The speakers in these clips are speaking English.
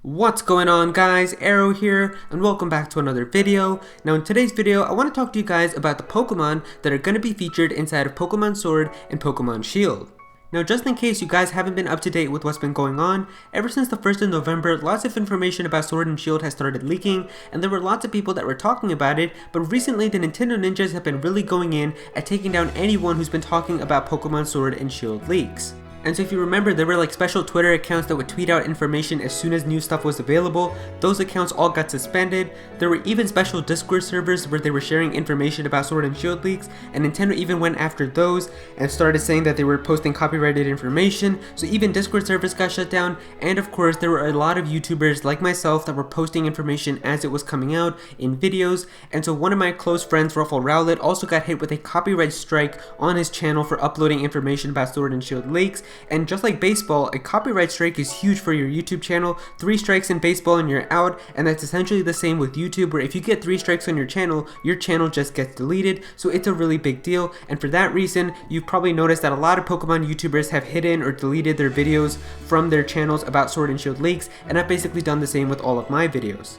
What's going on, guys? Aero here, and welcome back to another video. Now in today's video, I want to talk to you guys about the Pokemon that are going to be featured inside of Pokemon Sword and Pokemon Shield. Now just in case you guys haven't been up to date with what's been going on, ever since the 1st of November, lots of information about Sword and Shield has started leaking, and there were lots of people that were talking about it, but recently the Nintendo Ninjas have been really going in at taking down anyone who's been talking about Pokemon Sword and Shield leaks. And so if you remember, there were like special Twitter accounts that would tweet out information as soon as new stuff was available. Those accounts all got suspended. There were even special Discord servers where they were sharing information about Sword and Shield leaks, and Nintendo even went after those and started saying that they were posting copyrighted information. So even Discord servers got shut down, and of course there were a lot of YouTubers like myself that were posting information as it was coming out in videos. And so one of my close friends, Ruffle Rowlet, also got hit with a copyright strike on his channel for uploading information about Sword and Shield leaks. And just like baseball, a copyright strike is huge for your YouTube channel. 3 strikes in baseball and you're out, and that's essentially the same with YouTube, where if you get 3 strikes on your channel just gets deleted. So it's a really big deal, and for that reason, you've probably noticed that a lot of Pokemon YouTubers have hidden or deleted their videos from their channels about Sword and Shield leaks, and I've basically done the same with all of my videos.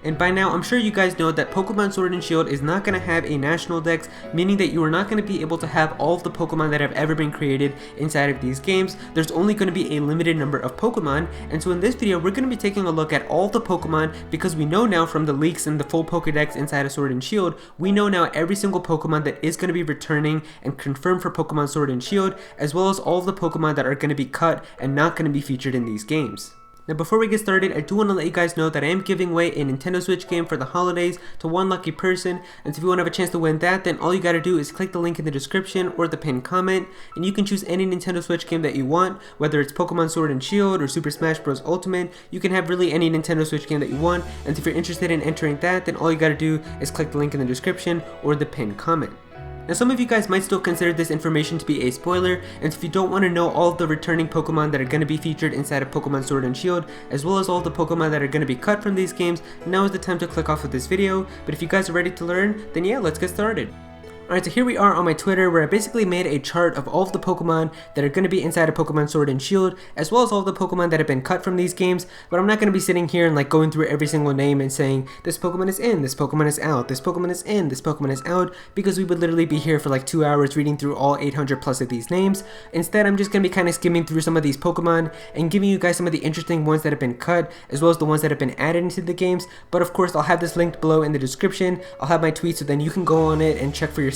And by now, I'm sure you guys know that Pokemon Sword and Shield is not going to have a National Dex, meaning that you are not going to be able to have all of the Pokemon that have ever been created inside of these games. There's only going to be a limited number of Pokemon, and so in this video, we're going to be taking a look at all the Pokemon, because we know now from the leaks and the full Pokedex inside of Sword and Shield, we know now every single Pokemon that is going to be returning and confirmed for Pokemon Sword and Shield, as well as all of the Pokemon that are going to be cut and not going to be featured in these games. Now before we get started, I do want to let you guys know that I am giving away a Nintendo Switch game for the holidays to one lucky person, and so if you want to have a chance to win that, then all you gotta do is click the link in the description or the pinned comment, and you can choose any Nintendo Switch game that you want, whether it's Pokemon Sword and Shield or Super Smash Bros. Ultimate. You can have really any Nintendo Switch game that you want, and if you're interested in entering that, then all you gotta do is click the link in the description or the pinned comment. Now some of you guys might still consider this information to be a spoiler, and if you don't want to know all of the returning Pokemon that are going to be featured inside of Pokemon Sword and Shield, as well as all the Pokemon that are going to be cut from these games, now is the time to click off of this video. But if you guys are ready to learn, then yeah, let's get started. Alright, so here we are on my Twitter, where I basically made a chart of all of the Pokemon that are going to be inside of Pokemon Sword and Shield, as well as all of the Pokemon that have been cut from these games, but I'm not going to be sitting here and like going through every single name and saying, this Pokemon is in, this Pokemon is out, this Pokemon is in, this Pokemon is out, because we would literally be here for like 2 hours reading through all 800 plus of these names. Instead, I'm just going to be kind of skimming through some of these Pokemon and giving you guys some of the interesting ones that have been cut, as well as the ones that have been added into the games. But of course, I'll have this linked below in the description. I'll have my tweet, so then you can go on it and check for yourself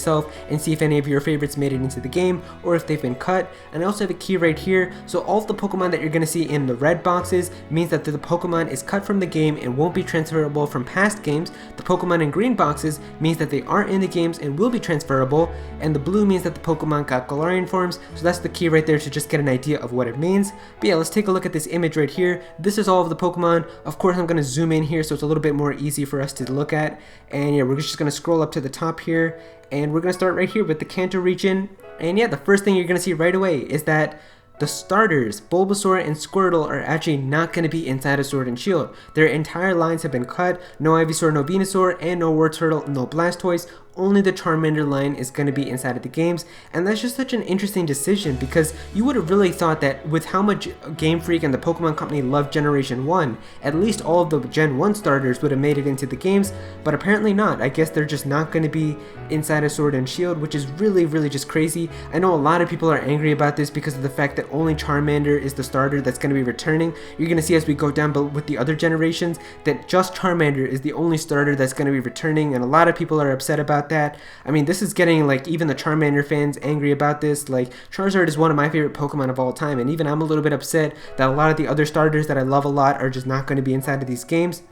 and see if any of your favorites made it into the game or if they've been cut. And I also have a key right here, so all of the Pokemon that you're going to see in the red boxes means that the Pokemon is cut from the game and won't be transferable from past games. The Pokemon in green boxes means that they aren't in the games and will be transferable, and the blue means that the Pokemon got Galarian forms. So that's the key right there to just get an idea of what it means. But yeah, let's take a look at this image right here. This is all of the Pokemon. Of course, I'm going to zoom in here so it's a little bit more easy for us to look at. And yeah, we're just going to scroll up to the top here, and we're going to start right here with the Kanto region. And yeah, the first thing you're going to see right away is that the starters, Bulbasaur and Squirtle, are actually not going to be inside of Sword and Shield. Their entire lines have been cut. No Ivysaur, no Venusaur, and no Wartortle, no Blastoise. Only the Charmander line is going to be inside of the games, and that's just such an interesting decision, because you would have really thought that with how much Game Freak and the Pokemon Company loved Generation 1, at least all of the Gen 1 starters would have made it into the games, but apparently not. I guess they're just not going to be inside of Sword and Shield, which is really just crazy. I know a lot of people are angry about this because of the fact that only Charmander is the starter that's going to be returning. You're going to see as we go down with the other generations that just Charmander is the only starter that's going to be returning, and a lot of people are upset about that. I mean, this is getting like even the Charmander fans angry about this. Like, Charizard is one of my favorite Pokemon of all time, and even I'm a little bit upset that a lot of the other starters that I love a lot are just not going to be inside of these games.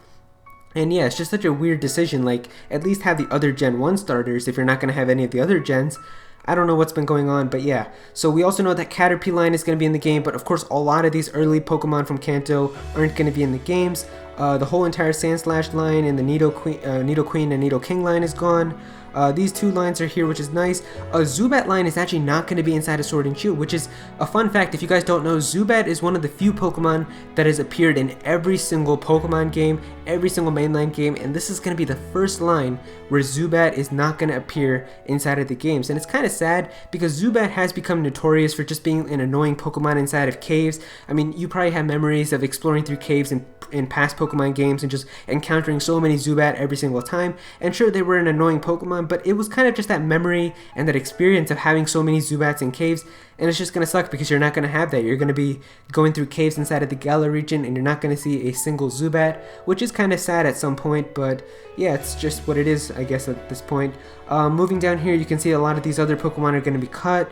And yeah, it's just such a weird decision. Like, at least have the other Gen 1 starters if you're not going to have any of the other gens. I don't know what's been going on, but yeah. So we also know that Caterpie line is going to be in the game, but of course a lot of these early Pokemon from Kanto aren't going to be in the games. The whole entire Sandslash line and the Nido Queen and Nido King line is gone. These two lines are here, which is nice. Zubat line is actually not going to be inside of Sword and Shield, which is a fun fact. If you guys don't know, Zubat is one of the few Pokemon that has appeared in every single Pokemon game, every single mainline game, and this is going to be the first line where Zubat is not going to appear inside of the games. And it's kind of sad because Zubat has become notorious for just being an annoying Pokemon inside of caves. I mean, you probably have memories of exploring through caves in past Pokemon games and just encountering so many Zubat every single time. And sure, they were an annoying Pokemon, but it was kind of just that memory and that experience of having so many Zubats in caves, and it's just going to suck because you're not going to have that. You're going to be going through caves inside of the Galar region and you're not going to see a single Zubat, which is kind of sad at some point, but yeah, it's just what it is, I guess, at this point. Moving down here, you can see a lot of these other Pokemon are going to be cut.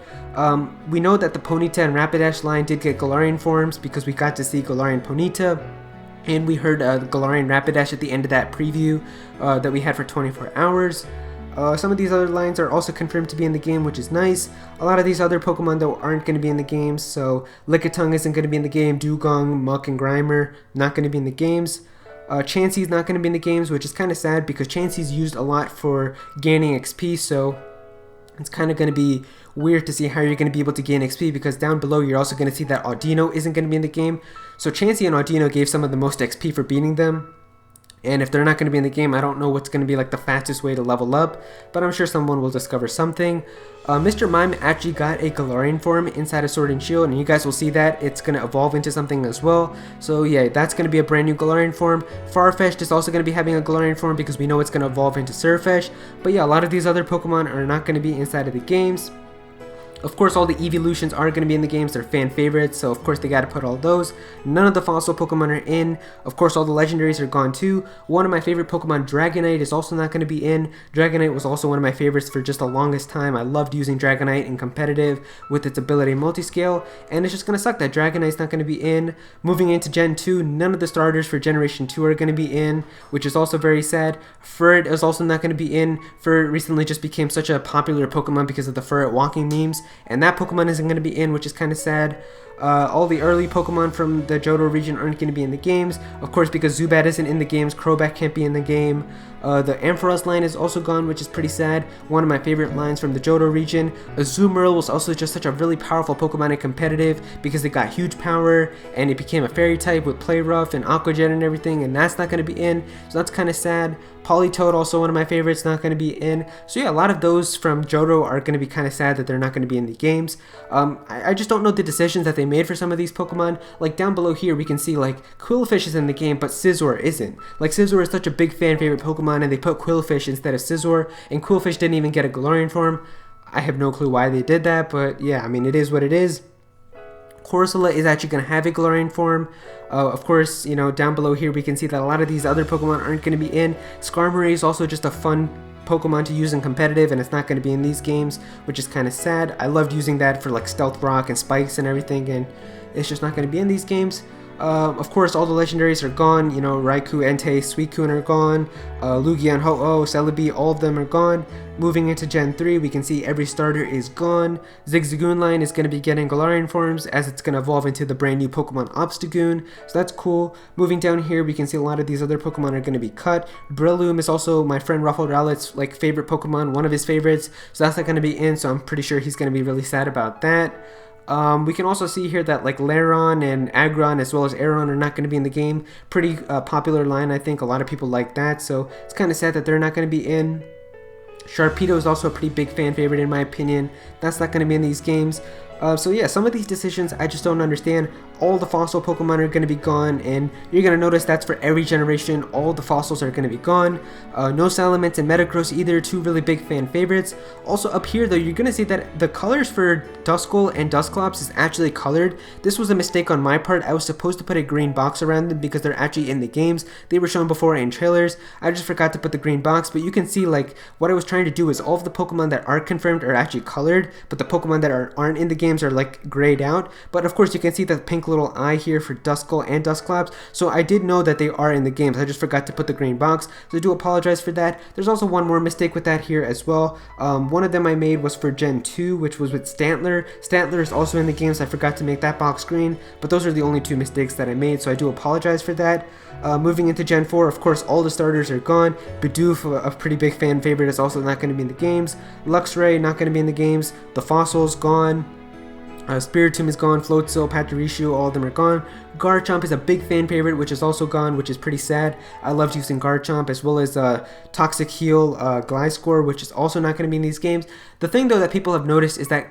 We know that the Ponyta and Rapidash line did get Galarian forms because we got to see Galarian Ponyta. And we heard Galarian Rapidash at the end of that preview that we had for 24 hours. Some of these other lines are also confirmed to be in the game, which is nice. A lot of these other Pokemon, though, aren't going to be in the games. So Lickitung isn't going to be in the game. Dugong, Muck, and Grimer not going to be in the games. Chansey's not going to be in the games, which is kind of sad because Chansey's used a lot for gaining XP. So it's kind of going to be weird to see how you're going to be able to gain XP because down below you're also going to see that Audino isn't going to be in the game. So Chansey and Audino gave some of the most XP for beating them. And if they're not going to be in the game, I don't know what's going to be like the fastest way to level up, but I'm sure someone will discover something. Mr. Mime actually got a Galarian form inside of Sword and Shield, and you guys will see that it's going to evolve into something as well. So yeah, that's going to be a brand new Galarian form. Farfetch'd is also going to be having a Galarian form because we know it's going to evolve into Surfetch'd. But yeah, a lot of these other Pokemon are not going to be inside of the games. Of course, all the evolutions are going to be in the games. They're fan favorites, so of course they got to put all those. None of the fossil Pokemon are in. Of course, all the legendaries are gone too. One of my favorite Pokemon, Dragonite, is also not going to be in. Dragonite was also one of my favorites for just the longest time. I loved using Dragonite in competitive with its ability multi-scale, and it's just going to suck that Dragonite's not going to be in. Moving into Gen 2, none of the starters for Generation 2 are going to be in, which is also very sad. Furret is also not going to be in. Furret recently just became such a popular Pokemon because of the Furret walking memes, and that Pokemon isn't going to be in, which is kind of sad. All the early Pokemon from the Johto region aren't going to be in the games. Of course, because Zubat isn't in the games, Crobat can't be in the game. The Ampharos line is also gone, which is pretty sad. One of my favorite lines from the Johto region. Azumarill was also just such a really powerful Pokemon in competitive because it got huge power and it became a fairy type with Play Rough and Aqua Jet and everything, and that's not going to be in, so that's kind of sad. Politoed, also one of my favorites, not going to be in. So yeah, a lot of those from Johto are going to be kind of sad that they're not going to be in the games. I just don't know the decisions that they made for some of these Pokemon. Like down below here, we can see like Quillfish is in the game, but Scizor isn't. Like Scizor is such a big fan favorite Pokemon, and they put Quillfish instead of Scizor, and Quillfish didn't even get a Galarian form. I have no clue why they did that, but yeah, I mean, it is what it is. Corsola is actually going to have a Galarian form. Of course, you know, down below here we can see that a lot of these other Pokemon aren't going to be in. Skarmory is also just a fun Pokemon to use in competitive, and it's not going to be in these games, which is kind of sad. I loved using that for like Stealth Rock and Spikes and everything, and it's just not going to be in these games. Of course, all the legendaries are gone. You know, Raikou, Entei, Suicune are gone. Lugia and Ho-Oh, Celebi, all of them are gone. Moving into Gen 3, we can see every starter is gone. Zigzagoon line is going to be getting Galarian forms as it's going to evolve into the brand new Pokemon Obstagoon, so that's cool. Moving down here, we can see a lot of these other Pokemon are going to be cut. Breloom is also my friend Ruffled Rowlet's like favorite Pokemon, one of his favorites, so that's not going to be in, so I'm pretty sure he's going to be really sad about that. We can also see here that like Lairon and Aggron as well as Aeron are not going to be in the game. Pretty popular line, I think. A lot of people like that, so it's kind of sad that they're not going to be in. Sharpedo is also a pretty big fan favorite in my opinion. That's not going to be in these games. So yeah, some of these decisions I just don't understand. All the fossil Pokemon are going to be gone, and you're going to notice that's for every generation. All the fossils are going to be gone. No Salamence and Metagross either, two really big fan favorites. Also up here though, you're going to see that the colors for Duskull and Dusclops is actually colored. This was a mistake on my part. I was supposed to put a green box around them because they're actually in the games. They were shown before in trailers. I just forgot to put the green box, but you can see like what I was trying to do is all of the Pokemon that are confirmed are actually colored, but the Pokemon that aren't in the games are like grayed out, but of course you can see the pink little eye here for Duskull and Dusclops, so I did know that they are in the games. I just forgot to put the green box, so I do apologize for that. There's also one more mistake with that here as well. One of them I made was for Gen 2, which was with Stantler. Stantler is also in the games. I forgot to make that box green, but those are the only two mistakes that I made, so I do apologize for that. Moving into Gen 4, of course, all the starters are gone. Bidoof, a pretty big fan favorite, is also not going to be in the games. Luxray, not going to be in the games. The Fossils, gone. Spiritomb is gone. Floatzel, Pachirisu, all of them are gone. Garchomp is a big fan favorite, which is also gone, which is pretty sad. I loved using Garchomp, as well as Toxic Heal, Gliscor, which is also not going to be in these games. The thing, though, that people have noticed is that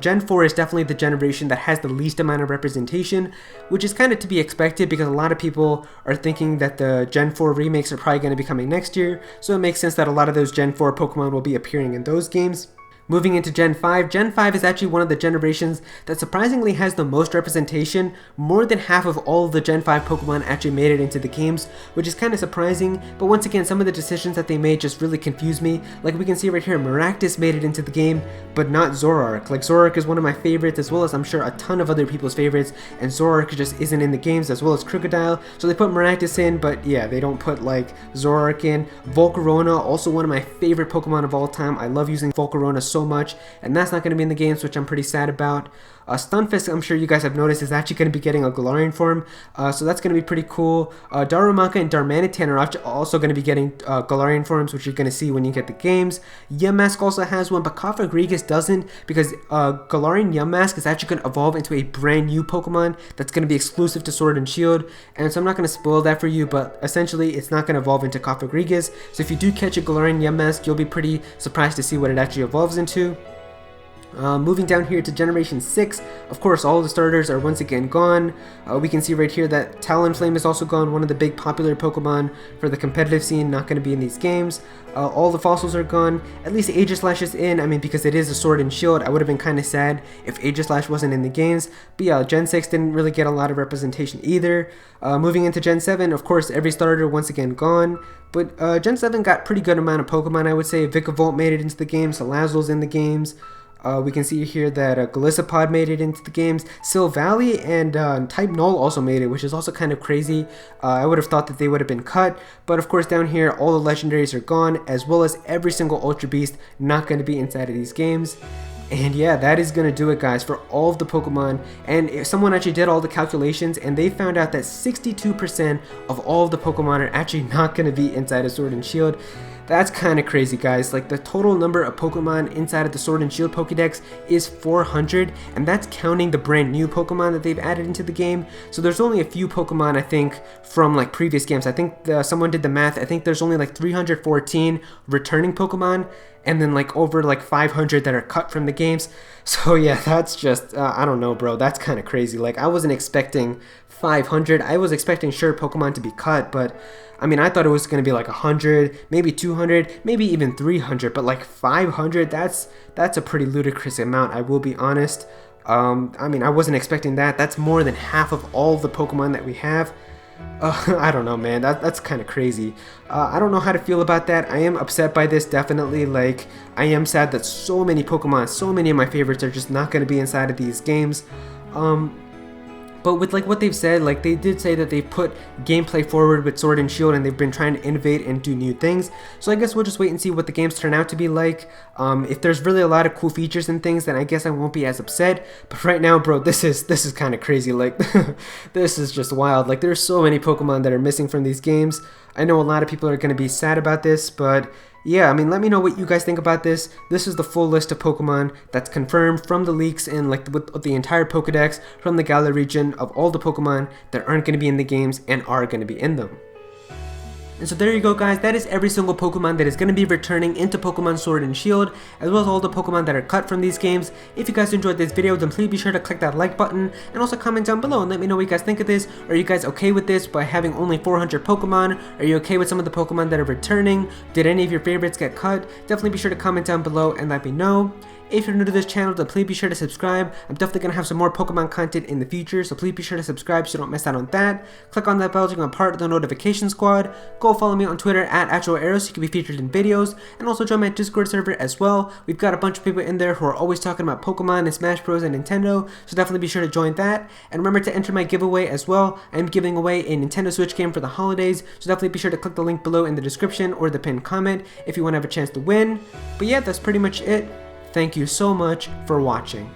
Gen 4 is definitely the generation that has the least amount of representation, which is kind of to be expected because a lot of people are thinking that the Gen 4 remakes are probably going to be coming next year, so it makes sense that a lot of those Gen 4 Pokemon will be appearing in those games. Moving into Gen 5, Gen 5 is actually one of the generations that surprisingly has the most representation. More than half of all of the Gen 5 Pokemon actually made it into the games, which is kind of surprising, but once again, some of the decisions that they made just really confused me. Like we can see right here, Maractus made it into the game, but not Zoroark. Like Zoroark is one of my favorites, as well as I'm sure a ton of other people's favorites, and Zoroark just isn't in the games, as well as Crocodile. So they put Maractus in, but yeah, they don't put like Zoroark in. Volcarona, also one of my favorite Pokemon of all time. I love using Volcarona so much, and that's not going to be in the games, which I'm pretty sad about. Stunfisk, I'm sure you guys have noticed, is actually going to be getting a Galarian form, so that's going to be pretty cool. Darumaka and Darmanitan are also going to be getting Galarian forms, which you're going to see when you get the games. Yamask also has one, but Cofagrigus doesn't, because Galarian Yamask is actually going to evolve into a brand new Pokemon that's going to be exclusive to Sword and Shield, and so I'm not going to spoil that for you, but essentially it's not going to evolve into Cofagrigus, so if you do catch a Galarian Yamask, you'll be pretty surprised to see what it actually evolves into. Moving down here to Generation 6, of course all the starters are once again gone. We can see right here that Talonflame is also gone, one of the big popular Pokemon for the competitive scene, not going to be in these games. All the fossils are gone, at least Aegislash is in. I mean, because it is a Sword and Shield, I would have been kind of sad if Aegislash wasn't in the games. But yeah, Gen 6 didn't really get a lot of representation either. Moving into Gen 7, of course every starter once again gone. But Gen 7 got pretty good amount of Pokemon, I would say. Vikavolt made it into the games, Salazzle's in the games. We can see here that Golisopod made it into the games. Silvally and Type Null also made it, which is also kind of crazy. I would have thought that they would have been cut, but of course down here all the legendaries are gone, as well as every single Ultra Beast not going to be inside of these games. And yeah, that is going to do it, guys, for all of the Pokemon. And someone actually did all the calculations, and they found out that 62% of all of the Pokemon are actually not going to be inside of Sword and Shield. That's kind of crazy, guys. Like, the total number of Pokemon inside of the Sword and Shield Pokedex is 400, and that's counting the brand new Pokemon that they've added into the game. So there's only a few Pokemon, I think, from like previous games. I think someone did the math. I think there's only like 314 returning Pokemon, and then like over like 500 that are cut from the games. So yeah, that's just, I don't know, bro. That's kind of crazy. Like, I wasn't expecting 500. I was expecting sure Pokemon to be cut, but I mean, I thought it was going to be like 100, maybe 200, maybe even 300, but like 500, that's a pretty ludicrous amount, I will be honest. I mean, I wasn't expecting that. That's more than half of all the Pokemon that we have. I don't know, man. That's kind of crazy. I don't know how to feel about that. I am upset by this, definitely. Like, I am sad that so many Pokemon, so many of my favorites are just not going to be inside of these games. But with like what they've said, like they did say that they put gameplay forward with Sword and Shield, and they've been trying to innovate and do new things. So I guess we'll just wait and see what the games turn out to be like. If there's really a lot of cool features and things, then I guess I won't be as upset. But right now, bro, this is kind of crazy. Like, this is just wild. Like, there's so many Pokemon that are missing from these games. I know a lot of people are going to be sad about this, but yeah, I mean, let me know what you guys think about this. This is the full list of Pokemon that's confirmed from the leaks and like with the entire Pokedex from the Galar region of all the Pokemon that aren't going to be in the games and are going to be in them. And so there you go, guys. That is every single Pokemon that is going to be returning into Pokemon Sword and Shield, as well as all the Pokemon that are cut from these games. If you guys enjoyed this video, then please be sure to click that like button, and also comment down below and let me know what you guys think of this. Are you guys okay with this by having only 400 Pokemon? Are you okay with some of the Pokemon that are returning? Did any of your favorites get cut? Definitely be sure to comment down below and let me know. If you're new to this channel, then please be sure to subscribe. I'm definitely going to have some more Pokemon content in the future, so please be sure to subscribe so you don't miss out on that. Click on that bell to become part of the notification squad. Go follow me on Twitter at Aero so you can be featured in videos, and also join my Discord server as well. We've got a bunch of people in there who are always talking about Pokemon and Smash Bros and Nintendo, so definitely be sure to join that. And remember to enter my giveaway as well. I'm giving away a Nintendo Switch game for the holidays, so definitely be sure to click the link below in the description or the pinned comment if you want to have a chance to win. But yeah, that's pretty much it. Thank you so much for watching.